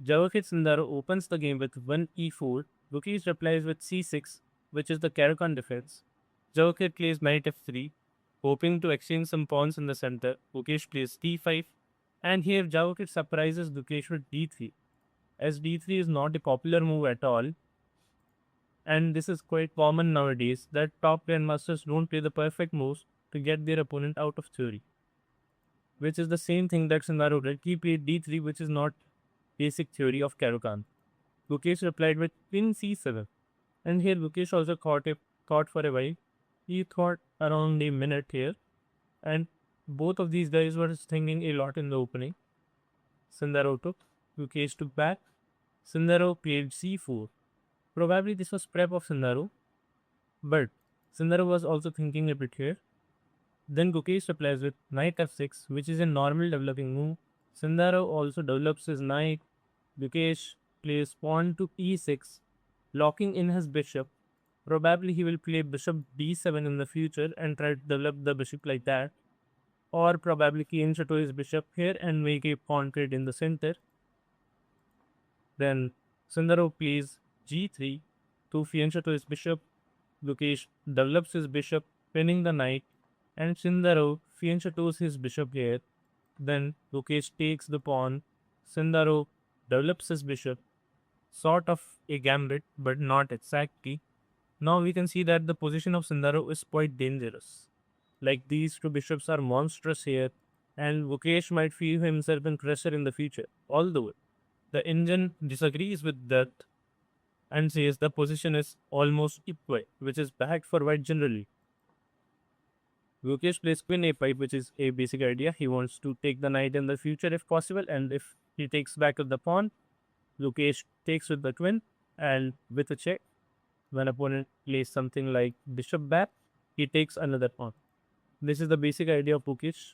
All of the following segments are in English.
Javokhir Sindarov opens the game with 1 e4. Gukesh replies with c6, which is the Karakan defense. Javokhir plays knight f3, hoping to exchange some pawns in the center. Gukesh plays d5, and here Javokhir surprises Gukesh with d3, as d3 is not a popular move at all, and this is quite common nowadays that top grandmasters don't play the perfect moves to get their opponent out of theory, which is the same thing that Sindarov did. He played d3, which is not basic theory of Karakan. Gukesh replied with queen c7. And here Gukesh also thought for a while. He thought around a minute here. And both of these guys were thinking a lot in the opening. Sindarov took. Gukesh took back. Sindarov played c4. Probably this was prep of Sindarov. But Sindarov was also thinking a bit here. Then Gukesh replies with knight f6, which is a normal developing move. Sindarov also develops his knight. Gukesh plays pawn to e6, locking in his bishop. Probably he will play bishop d7 in the future and try to develop the bishop like that. Or probably king to his bishop here and make a pawn trade in the center. Then Sindarov plays g3 to fianchet to his bishop. Gukesh develops his bishop, pinning the knight, and Sindarov fianchettos his bishop here. Then Gukesh takes the pawn. Sindarov develops his bishop, sort of a gambit, but not exactly. Now we can see that the position of Sindarov is quite dangerous. Like these two bishops are monstrous here, and Gukesh might feel himself in pressure in the future. Although the Indian disagrees with that and says the position is almost equal, which is bad for white generally. Gukesh plays queen a5, which is a basic idea. He wants to take the knight in the future if possible, and if he takes back with the pawn, Gukesh takes with the queen, and with a check, when opponent plays something like bishop back, he takes another pawn. This is the basic idea of Gukesh.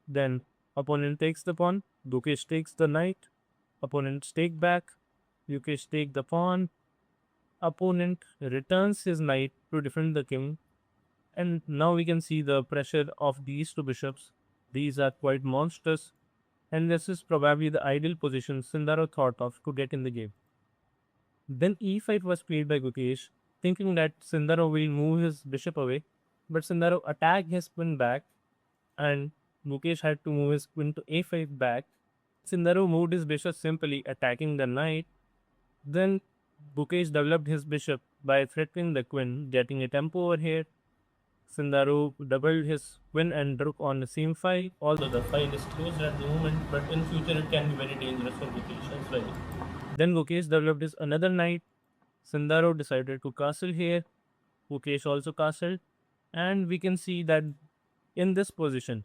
Then opponent takes the pawn, Gukesh takes the knight, opponent take back, Gukesh take the pawn, opponent returns his knight to defend the king, and now we can see the pressure of these two bishops. These are quite monstrous, and this is probably the ideal position Sindarov thought of to get in the game. Then e5 was played by Gukesh, thinking that Sindarov will move his bishop away, but Sindarov attacked his queen back, and Gukesh had to move his queen to a5 back. Sindarov moved his bishop simply, attacking the knight. Then Gukesh developed his bishop by threatening the queen, getting a tempo over here. Sindarov doubled his queen and rook on the same file, although the file is closed at the moment, but in future it can be very dangerous for Gukesh as well. Then Gukesh developed his another knight. Sindarov decided to castle here. Gukesh also castled, and we can see that in this position,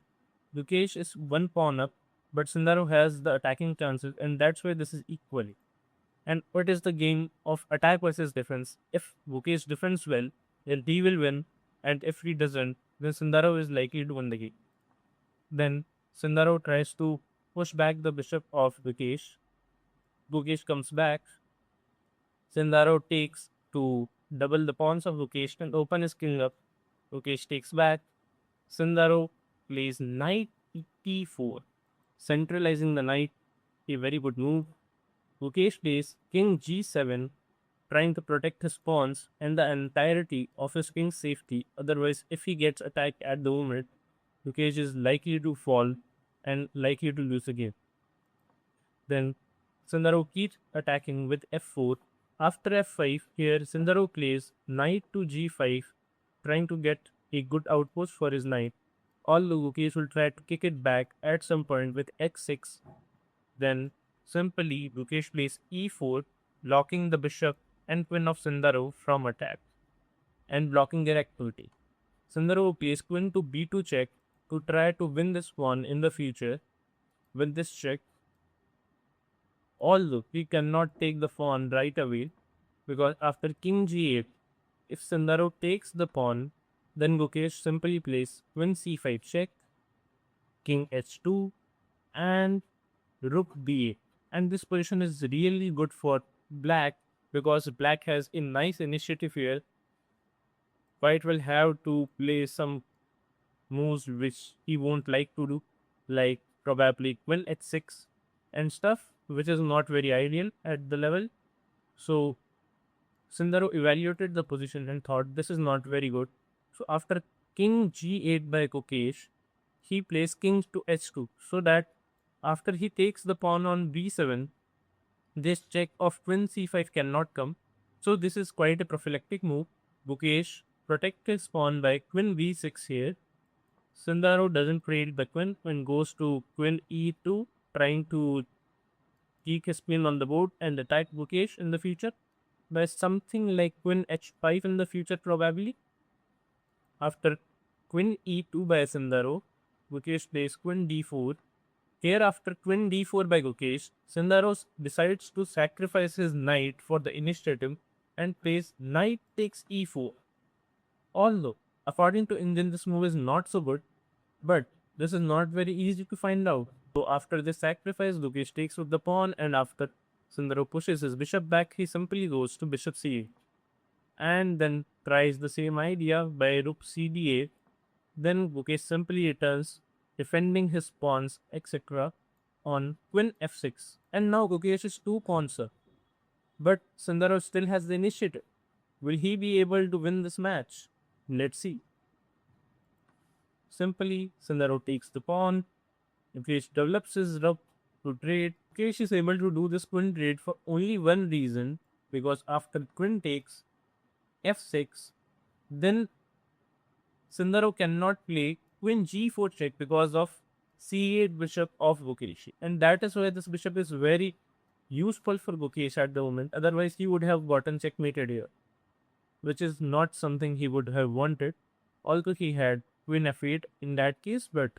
Gukesh is one pawn up, but Sindarov has the attacking chances, and that's why this is equally. And what is the game of attack versus defense? If Gukesh defends well, then he will win, and if he doesn't, then Sindarov is likely to win the game. Then Sindarov tries to push back the bishop of Gukesh. Gukesh comes back. Sindarov takes to double the pawns of Gukesh and open his king up. Gukesh takes back. Sindarov plays knight e4, centralizing the knight, a very good move. Gukesh plays king g7, trying to protect his pawns and the entirety of his king's safety. Otherwise, if he gets attacked at the moment, Gukesh is likely to fall and likely to lose the game. Then Sindarov keeps attacking with f4. After f5, here Sindarov plays knight to g5, trying to get a good outpost for his knight. Although Gukesh will try to kick it back at some point with x6. Then simply Gukesh plays e4, blocking the bishop and queen of Sindarov from attack and blocking their activity. Sindarov plays queen to b2 check to try to win this pawn in the future with this check. Although he cannot take the pawn right away, because after king g8, if Sindarov takes the pawn, then Gukesh simply plays queen c5 check, king h2, and rook b8. And this position is really good for black because black has a nice initiative here. White will have to play some moves which he won't like to do, like probably queen h6 and stuff. which is not very ideal at the level. So Sindarov evaluated the position and thought this is not very good. So after king g8 by Gukesh, he plays king to h2 so that after he takes the pawn on b7, this check of queen c5 cannot come. So this is quite a prophylactic move. Gukesh protects his pawn by queen b6 here. Sindarov doesn't trade the queen and goes to queen e2, trying to keep his queen on the board and attack Gukesh in the future by something like queen h5 in the future probably. After queen e2 by Sindarov, Gukesh plays queen d4. Here after queen d4 by Gukesh, Sindarov decides to sacrifice his knight for the initiative and plays knight takes e4. Although, according to Indian, this move is not so good, but this is not very easy to find out. So after this sacrifice, Gukesh takes with the pawn, and after Sindarov pushes his bishop back, he simply goes to bishop c8 and then tries the same idea by rook cd8. Then Gukesh simply returns, defending his pawns, etc. on queen f6. And now Gukesh is 2 pawns up. But Sindarov still has the initiative. Will he be able to win this match? Let's see. Simply, Sindarov takes the pawn. Gukesh develops his rook to trade. Gukesh is able to do this queen trade for only one reason, because after queen takes f6, then Sindarov cannot play queen g4 check because of c8 bishop of Gukesh. And that is why this bishop is very useful for Gukesh at the moment. Otherwise, he would have gotten checkmated here, which is not something he would have wanted. Although he had queen f8 in that case, but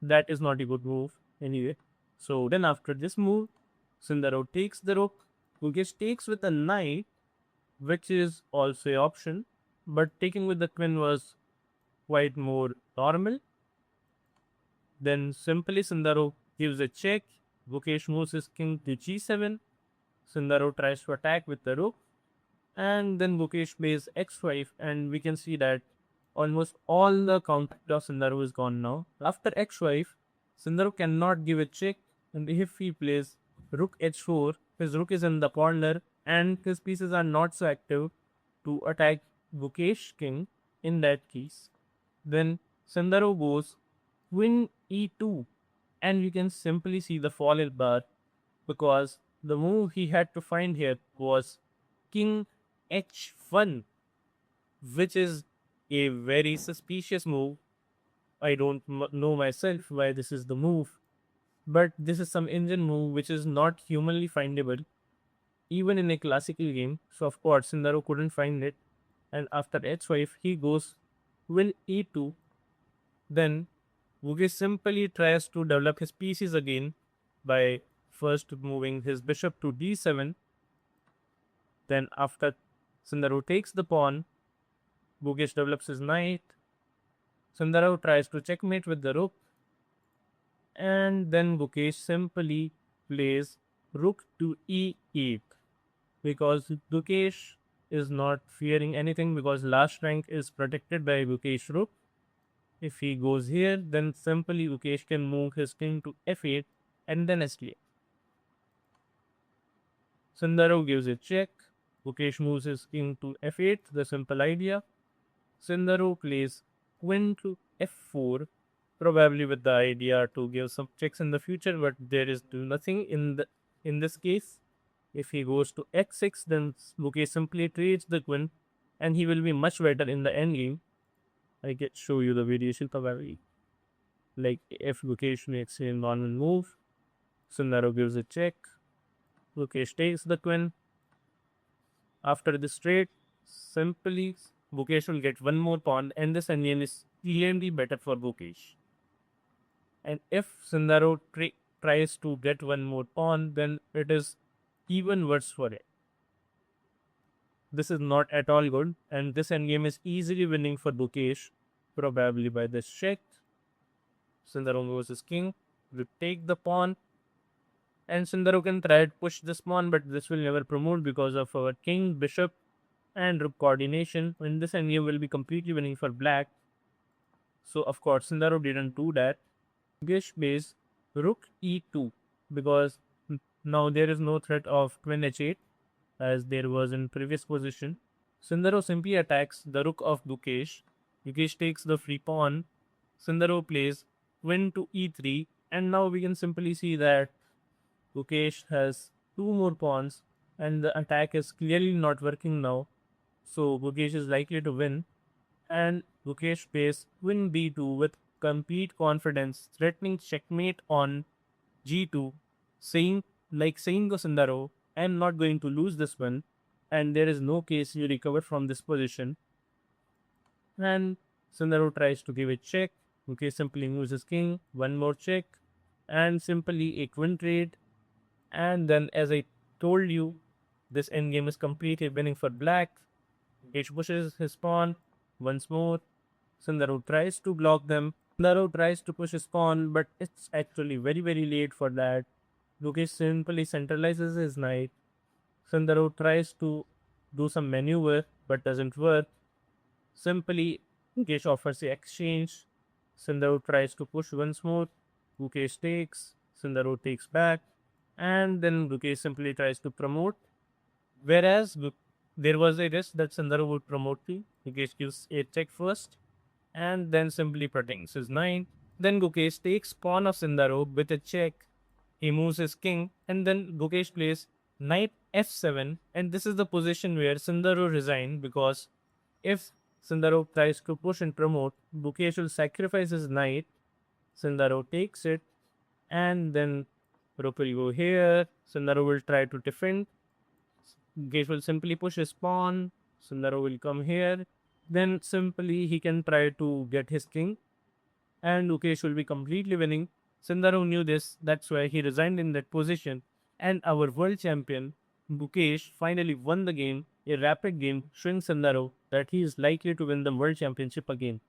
that is not a good move anyway. So then after this move, Sindarov takes the rook. Gukesh takes with the knight, which is also an option, but taking with the queen was quite more normal. Then simply Sindarov gives a check. Gukesh moves his king to g7. Sindarov tries to attack with the rook, and then Gukesh plays x5, and we can see that almost all the counter of Sindarov is gone now. After x5, Sindarov cannot give a check, and if he plays rook h4, his rook is in the corner, and his pieces are not so active to attack Gukesh king in that case. Then Sindarov goes queen e2, and you can simply see the followed bar, because the move he had to find here was king h1, which is a very suspicious move. I don't know myself why this is the move, but this is some Indian move which is not humanly findable even in a classical game. So of course Sindarov couldn't find it, and after h5 he goes queen e2. Then Gukesh simply tries to develop his pieces again by first moving his bishop to d7. Then after Sindarov takes the pawn, Gukesh develops his knight. Sindarov tries to checkmate with the rook, and then Gukesh simply plays rook to e8, because Gukesh is not fearing anything because last rank is protected by Gukesh rook. If he goes here, then simply Gukesh can move his king to f8 and then escape. Sindarov gives a check. Gukesh moves his king to f8, the simple idea. Sindarov plays queen to f4, probably with the idea to give some checks in the future, but there is nothing in this case. If he goes to x6, then Gukesh simply trades the queen, and he will be much better in the endgame. I can show you the variation probably. Like if Gukesh makes a normal move, Sindarov gives a check. Gukesh takes the queen. After this trade, simply Gukesh will get one more pawn, and this endgame is clearly better for Gukesh. And if Sindarov tries to get one more pawn, then it is even worse for it. This is not at all good, and this endgame is easily winning for Gukesh, probably by this check. Sindarov moves his king, we take the pawn, and Sindarov can try to push this pawn, but this will never promote because of our king, bishop, and rook coordination, and this endgame will be completely winning for black. So of course Sindarov didn't do that. Gukesh plays rook e2 because Now there is no threat of queen h8 as there was in previous position. Sindarov simply attacks the rook of Gukesh. Gukesh takes the free pawn. Sindarov plays queen to e3, and now we can simply see that Gukesh has two more pawns and the attack is clearly not working now. So Gukesh is likely to win, and Gukesh plays queen b2 with complete confidence, threatening checkmate on g2, saying to Sindarov, I am not going to lose this one, and there is no case you recover from this position. And Sindarov tries to give it check. Gukesh simply moves his king, one more check, and simply a queen trade. And then, as I told you, this endgame is completely winning for black. Gukesh pushes his pawn once more. Sindarov tries to block them. Sindarov tries to push his pawn, but it's actually very late for that. Gukesh simply centralizes his knight. Sindarov tries to do some maneuver but doesn't work. Simply, Gukesh offers the exchange. Sindarov tries to push once more. Gukesh takes. Sindarov takes back. And then Gukesh simply tries to promote. Whereas there was a risk that Sindarov would promote the Gukesh gives a check first and then simply protects his knight. Then Gukesh takes pawn of Sindarov with a check. He moves his king and then Gukesh plays knight f7, and this is the position where Sindarov resigned because if Sindarov tries to push and promote, Gukesh will sacrifice his knight. Sindarov takes it and then rook will go here. Sindarov will try to defend. Gukesh will simply push his pawn. Sindarov will come here. Then simply he can try to get his king and Gukesh will be completely winning. Sindarov knew this, that's why he resigned in that position. And our world champion, Gukesh, finally won the game, a rapid game, showing Sindarov that he is likely to win the world championship again.